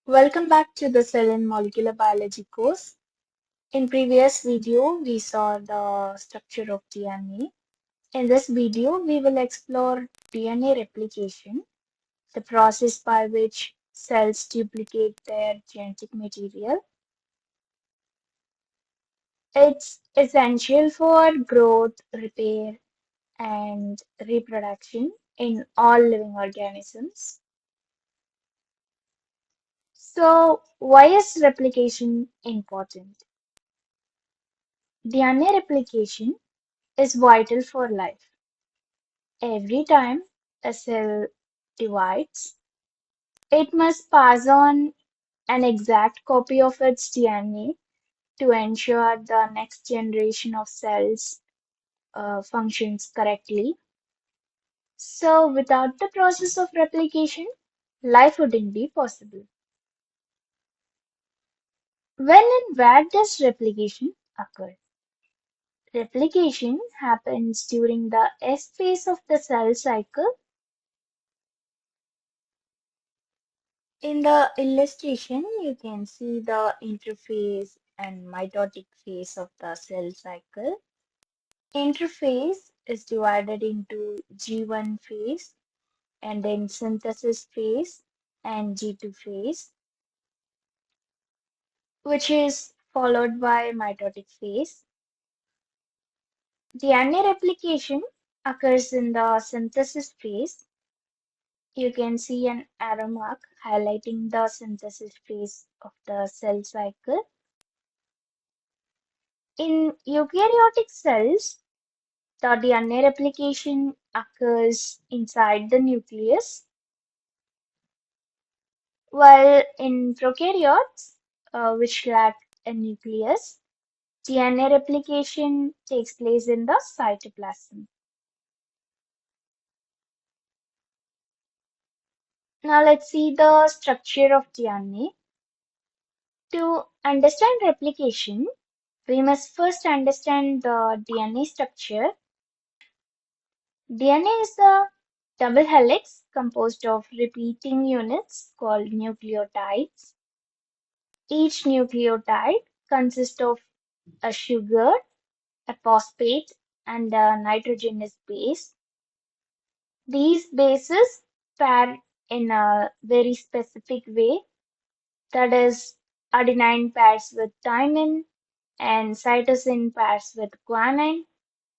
Welcome back to the Cell and Molecular Biology course. In previous video, we saw the structure of DNA. In this video, we will explore DNA replication, the process by which cells duplicate their genetic material. It's essential for growth, repair, and reproduction in all living organisms. So, why is replication important? DNA replication is vital for life. Every time a cell divides, it must pass on an exact copy of its DNA to ensure the next generation of cells functions correctly. So, without the process of replication, life wouldn't be possible. When and where does replication occur? Replication happens during the S phase of the cell cycle. In the illustration, you can see the interphase and mitotic phase of the cell cycle. Interphase is divided into G1 phase and then synthesis phase and G2 phase, which is followed by mitotic phase. DNA replication occurs in the synthesis phase. You can see an arrow mark highlighting the synthesis phase of the cell cycle. In eukaryotic cells, the DNA replication occurs inside the nucleus, while in prokaryotes, which lack a nucleus, DNA replication takes place in the cytoplasm. Now let's see the structure of DNA. To understand replication, we must first understand the DNA structure. DNA is a double helix composed of repeating units called nucleotides. Each nucleotide consists of a sugar, a phosphate, and a nitrogenous base. These bases pair in a very specific way, that is, adenine pairs with thymine and cytosine pairs with guanine,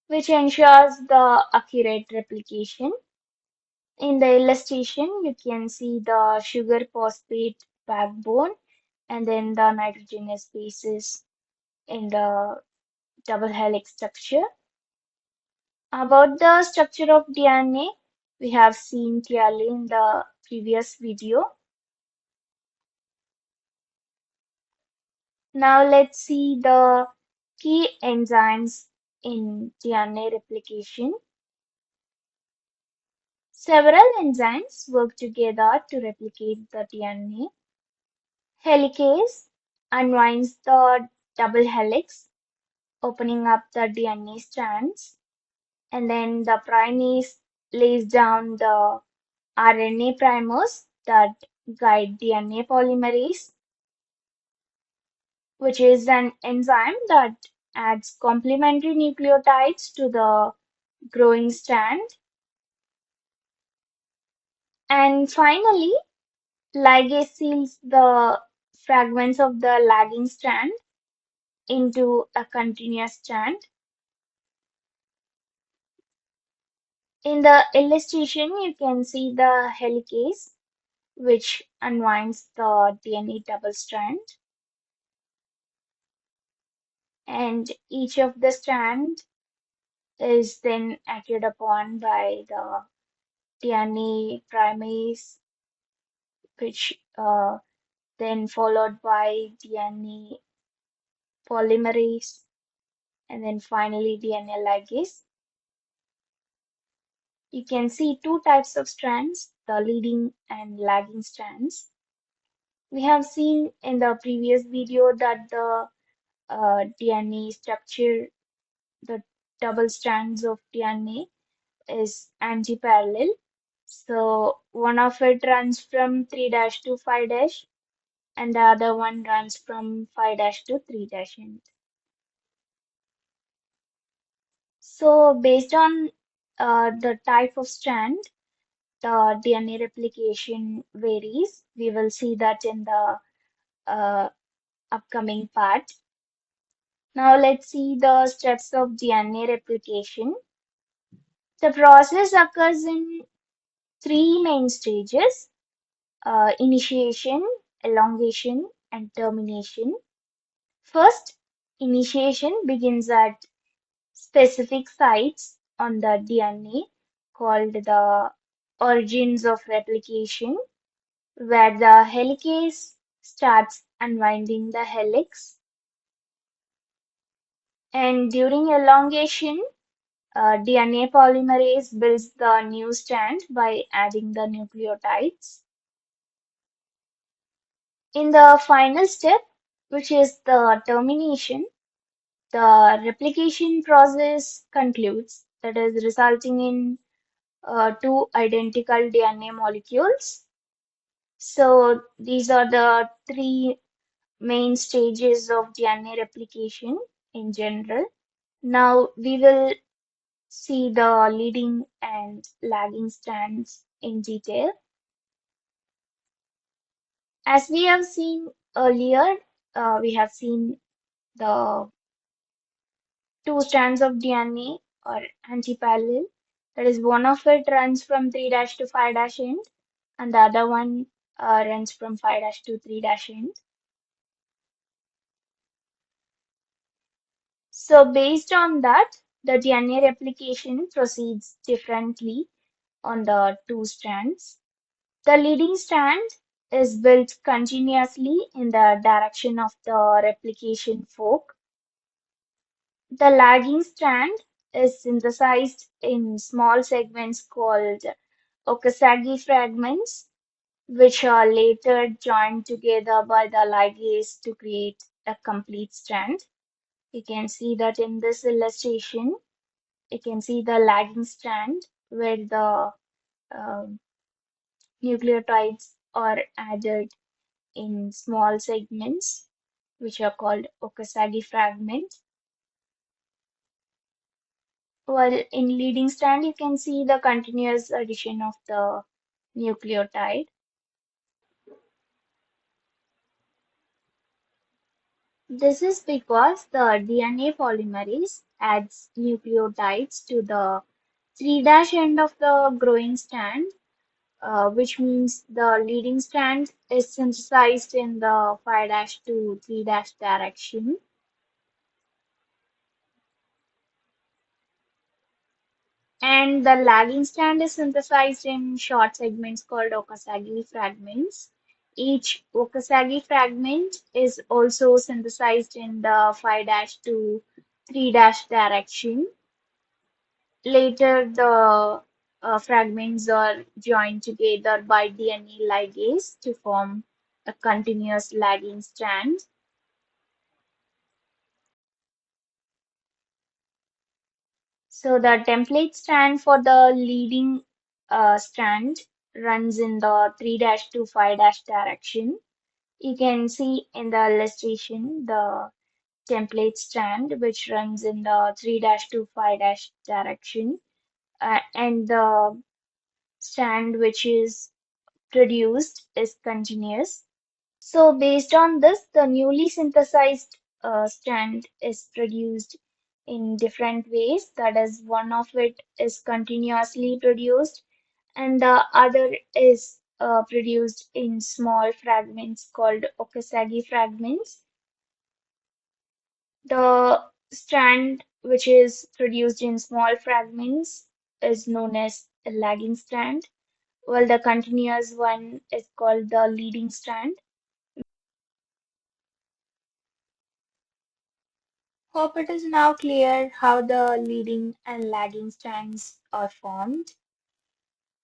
which ensures the accurate replication. In the illustration, you can see the sugar phosphate backbone and then the nitrogenous bases in the double helix structure. About the structure of DNA, we have seen clearly in the previous video. Now let's see the key enzymes in DNA replication. Several enzymes work together to replicate the DNA. Helicase unwinds the double helix, opening up the DNA strands, and then the primase lays down the RNA primers that guide DNA polymerase, which is an enzyme that adds complementary nucleotides to the growing strand. And finally, ligase seals the fragments of the lagging strand into a continuous strand. In the illustration, you can see the helicase, which unwinds the DNA double strand, and each of the strand is then acted upon by the DNA primase, which then followed by DNA polymerase, and then finally DNA ligase. You can see two types of strands, the leading and lagging strands. We have seen in the previous video that the DNA structure, the double strands of DNA is anti-parallel. So one of it runs from 3' to 5', and the other one runs from 5' to 3' end. So based on the type of strand, the DNA replication varies. We will see that in the uh, upcoming part. Now let's see the steps of DNA replication. The process occurs in three main stages: initiation, elongation, and termination. First, initiation begins at specific sites on the DNA called the origins of replication, where the helicase starts unwinding the helix. And during elongation, DNA polymerase builds the new strand by adding the nucleotides. In the final step, which is the termination, the replication process concludes, that is, resulting in two identical DNA molecules. So these are the three main stages of DNA replication in general. Now we will see the leading and lagging strands in detail. As we have seen earlier, we have seen the two strands of DNA are antiparallel. That is, one of it runs from 3' to 5' end, and the other one runs from 5' to 3' end. So based on that, the DNA replication proceeds differently on the two strands. The leading strand is built continuously in the direction of the replication fork. The lagging strand is synthesized in small segments called Okazaki fragments, which are later joined together by the ligase to create a complete strand. You can see that in this illustration. You can see the lagging strand where the um nucleotides are added in small segments, which are called Okazaki fragments. While in leading strand, you can see the continuous addition of the nucleotide. This is because the DNA polymerase adds nucleotides to the 3' end of the growing strand, which means the leading strand is synthesized in the 5' to 3' direction. And the lagging strand is synthesized in short segments called Okazaki fragments. Each Okazaki fragment is also synthesized in the 5' to 3' direction. Later, the fragments are joined together by DNA ligase to form a continuous lagging strand. So the template strand for the leading strand runs in the 3' to 5' direction. You can see in the illustration the template strand which runs in the 3' to 5' direction, and the strand which is produced is continuous. So based on this, the newly synthesized strand is produced in different ways. That is, one of it is continuously produced, and the other is produced in small fragments called Okazaki fragments. The strand which is produced in small fragments is known as a lagging strand, while the continuous one is called the leading strand. Hope it is now clear how the leading and lagging strands are formed.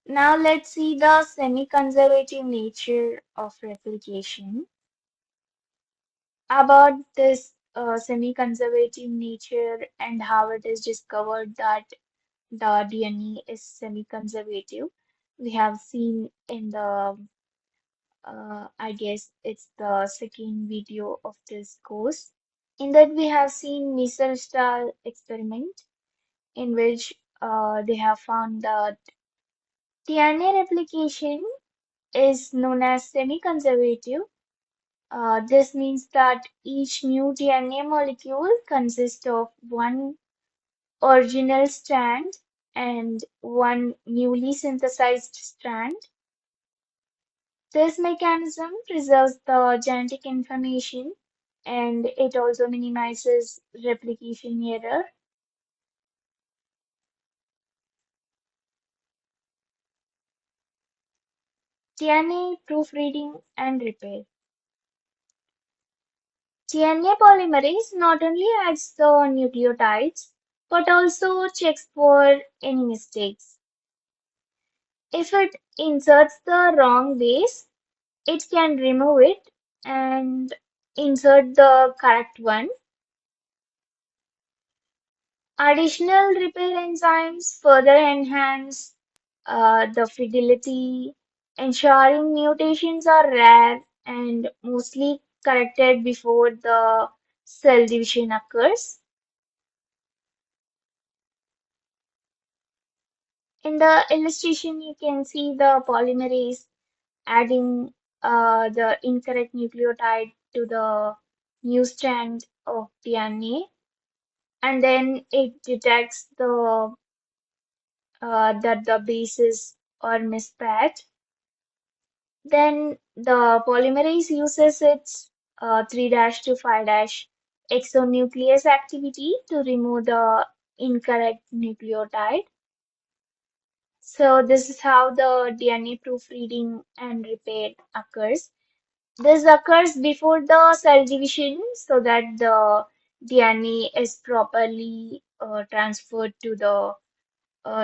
Now let's see the semi-conservative nature of replication. About this semi-conservative nature and how it is discovered that the DNA is semi-conservative, we have seen in the I guess it's the second video of this course. In that, we have seen missile style experiment in which they have found that DNA replication is known as semi-conservative. This means that each new DNA molecule consists of one original strand and one newly synthesized strand. This mechanism preserves the genetic information and it also minimizes replication error. DNA proofreading and repair. DNA polymerase not only adds the nucleotides but also checks for any mistakes. If it inserts the wrong base, it can remove it and insert the correct one. Additional repair enzymes further enhance the fidelity, ensuring mutations are rare and mostly corrected before the cell division occurs. In the illustration, you can see the polymerase adding the incorrect nucleotide to the new strand of DNA, and then it detects that the bases are mismatched. Then the polymerase uses its 3' to 5' exonuclease activity to remove the incorrect nucleotide. So this is how the DNA proofreading and repair occurs. This occurs before the cell division so that the DNA is properly transferred to the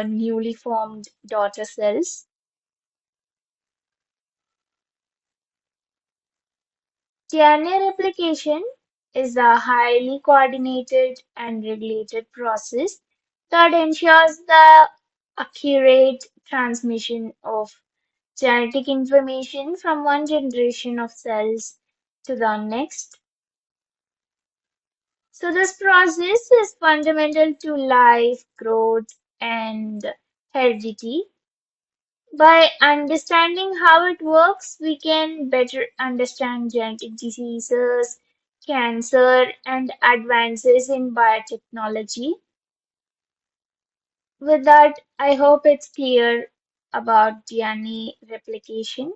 newly formed daughter cells. DNA replication is a highly coordinated and regulated process that ensures the accurate transmission of genetic information from one generation of cells to the next. So, this process is fundamental to life, growth, and heredity. By understanding how it works, we can better understand genetic diseases, cancer, and advances in biotechnology. With that, I hope it's clear about DNA replication.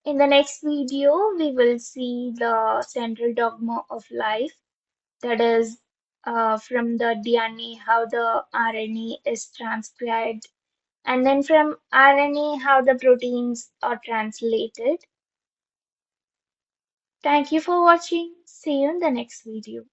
In the next video, we will see the central dogma of life, that is, from the DNA, how the RNA is transcribed, and then from RNA, how the proteins are translated. Thank you for watching. See you in the next video.